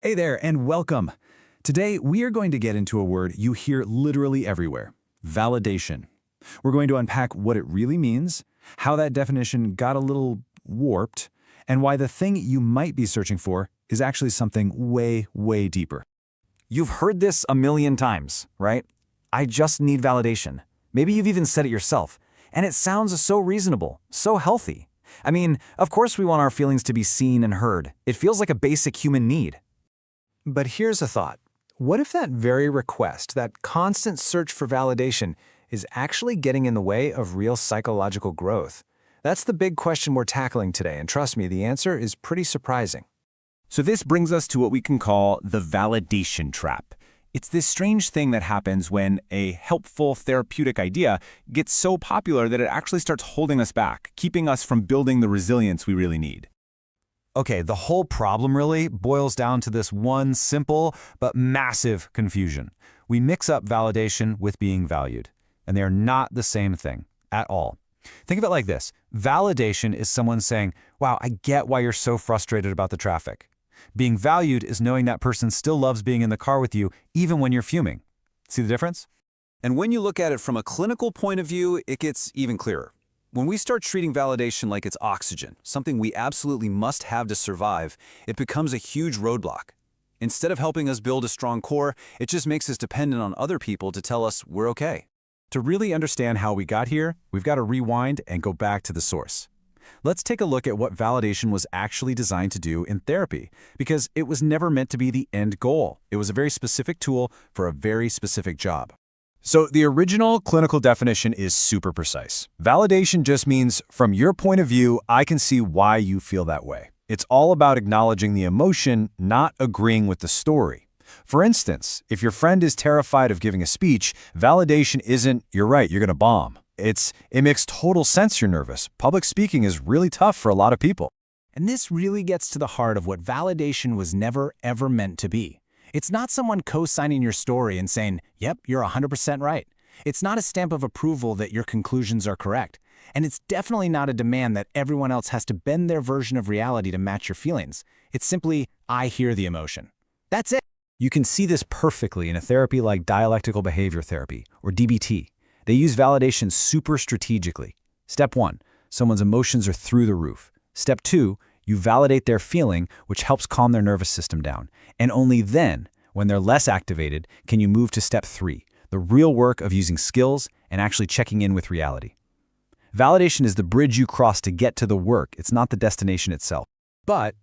Hey there, and welcome. Today, we are going to get into a word you hear literally everywhere: validation. We're going to unpack what it really means, how that definition got a little warped, and why the thing you might be searching for is actually something way, way deeper. You've heard this a million times, right? I just need validation. Maybe you've even said it yourself. And it sounds so reasonable, so healthy. I mean, of course we want our feelings to be seen and heard. It feels like a basic human need. But here's a thought. What if that very request, that constant search for validation, is actually getting in the way of real psychological growth? That's the big question we're tackling today, and trust me, the answer is pretty surprising. So this brings us to what we can call the validation trap. It's this strange thing that happens when a helpful therapeutic idea gets so popular that it actually starts holding us back, keeping us from building the resilience we really need. Okay, the whole problem really boils down to this one simple but massive confusion. We mix up validation with being valued, and they are not the same thing at all. Think of it like this. Validation is someone saying, "Wow, I get why you're so frustrated about the traffic." Being valued is knowing that person still loves being in the car with you, even when you're fuming. See the difference? And when you look at it from a clinical point of view, it gets even clearer. When we start treating validation like it's oxygen, something we absolutely must have to survive, it becomes a huge roadblock. Instead of helping us build a strong core, it just makes us dependent on other people to tell us we're okay. To really understand how we got here, we've got to rewind and go back to the source. Let's take a look at what validation was actually designed to do in therapy, because it was never meant to be the end goal. It was a very specific tool for a very specific job. So the original clinical definition is super precise. Validation just means, from your point of view, I can see why you feel that way. It's all about acknowledging the emotion, not agreeing with the story. For instance, if your friend is terrified of giving a speech, validation isn't, "You're right, you're going to bomb." It makes total sense you're nervous. Public speaking is really tough for a lot of people. And this really gets to the heart of what validation was never, ever meant to be. It's not someone co-signing your story and saying, "Yep, you're 100% right." It's not a stamp of approval that your conclusions are correct. And it's definitely not a demand that everyone else has to bend their version of reality to match your feelings. It's simply, "I hear the emotion." That's it. You can see this perfectly in a therapy like dialectical behavior therapy, or DBT. They use validation super strategically. Step 1, someone's emotions are through the roof. Step 2, you validate their feeling, which helps calm their nervous system down. And only then, when they're less activated, can you move to step 3, the real work of using skills and actually checking in with reality. Validation is the bridge you cross to get to the work. It's not the destination itself. But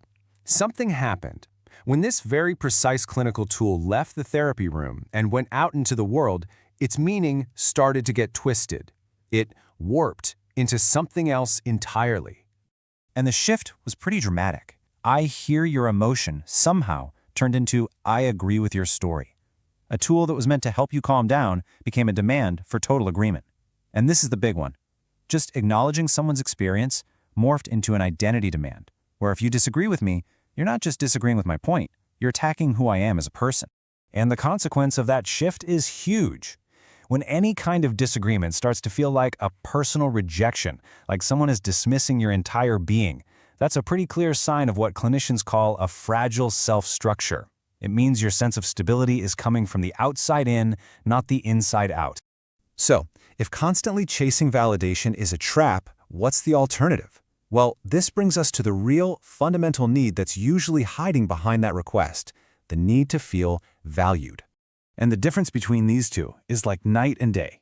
something happened. When this very precise clinical tool left the therapy room and went out into the world, its meaning started to get twisted. It warped into something else entirely. And the shift was pretty dramatic. "I hear your emotion" somehow turned into "I agree with your story." A tool that was meant to help you calm down became a demand for total agreement. And this is the big one. Just acknowledging someone's experience morphed into an identity demand, where if you disagree with me, you're not just disagreeing with my point, you're attacking who I am as a person. And the consequence of that shift is huge. When any kind of disagreement starts to feel like a personal rejection, like someone is dismissing your entire being, that's a pretty clear sign of what clinicians call a fragile self-structure. It means your sense of stability is coming from the outside in, not the inside out. So, if constantly chasing validation is a trap, what's the alternative? Well, this brings us to the real, fundamental need that's usually hiding behind that request: the need to feel valued. And the difference between these two is like night and day.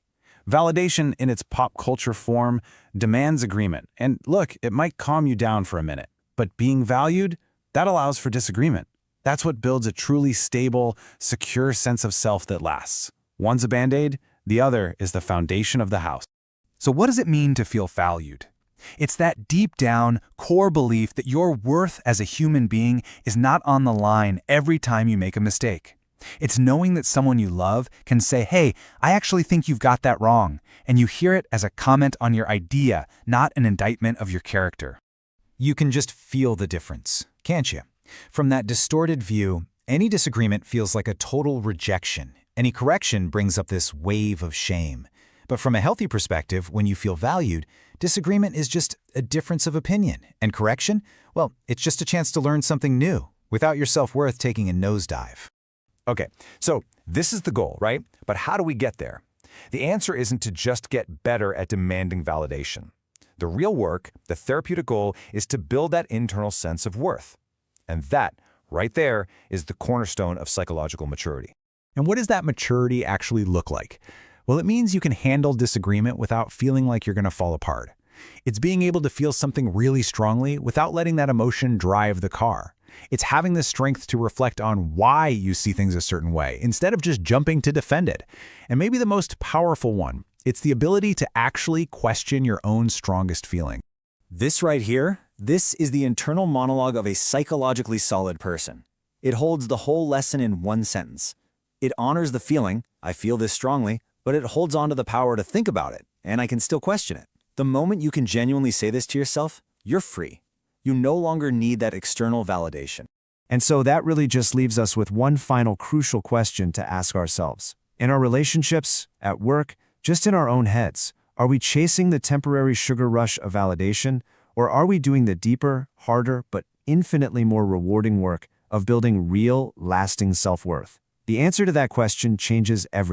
Validation in its pop culture form demands agreement. And look, it might calm you down for a minute. But being valued, that allows for disagreement. That's what builds a truly stable, secure sense of self that lasts. One's a band-aid, the other is the foundation of the house. So what does it mean to feel valued? It's that deep down, core belief that your worth as a human being is not on the line every time you make a mistake. It's knowing that someone you love can say, "Hey, I actually think you've got that wrong," and you hear it as a comment on your idea, not an indictment of your character. You can just feel the difference, can't you? From that distorted view, any disagreement feels like a total rejection. Any correction brings up this wave of shame. But from a healthy perspective, when you feel valued, disagreement is just a difference of opinion. And correction? Well, it's just a chance to learn something new, without your self-worth taking a nosedive. Okay, so this is the goal, right? But how do we get there? The answer isn't to just get better at demanding validation. The real work, the therapeutic goal, is to build that internal sense of worth. And that, right there, is the cornerstone of psychological maturity. And what does that maturity actually look like? Well, it means you can handle disagreement without feeling like you're going to fall apart. It's being able to feel something really strongly without letting that emotion drive the car. It's having the strength to reflect on why you see things a certain way, instead of just jumping to defend it. And maybe the most powerful one, it's the ability to actually question your own strongest feeling. This right here, this is the internal monologue of a psychologically solid person. It holds the whole lesson in one sentence. It honors the feeling, I feel this strongly, but it holds on to the power to think about it, and I can still question it. The moment you can genuinely say this to yourself, you're free. You no longer need that external validation. And so that really just leaves us with one final crucial question to ask ourselves. In our relationships, at work, just in our own heads, are we chasing the temporary sugar rush of validation, or are we doing the deeper, harder, but infinitely more rewarding work of building real, lasting self-worth? The answer to that question changes everything.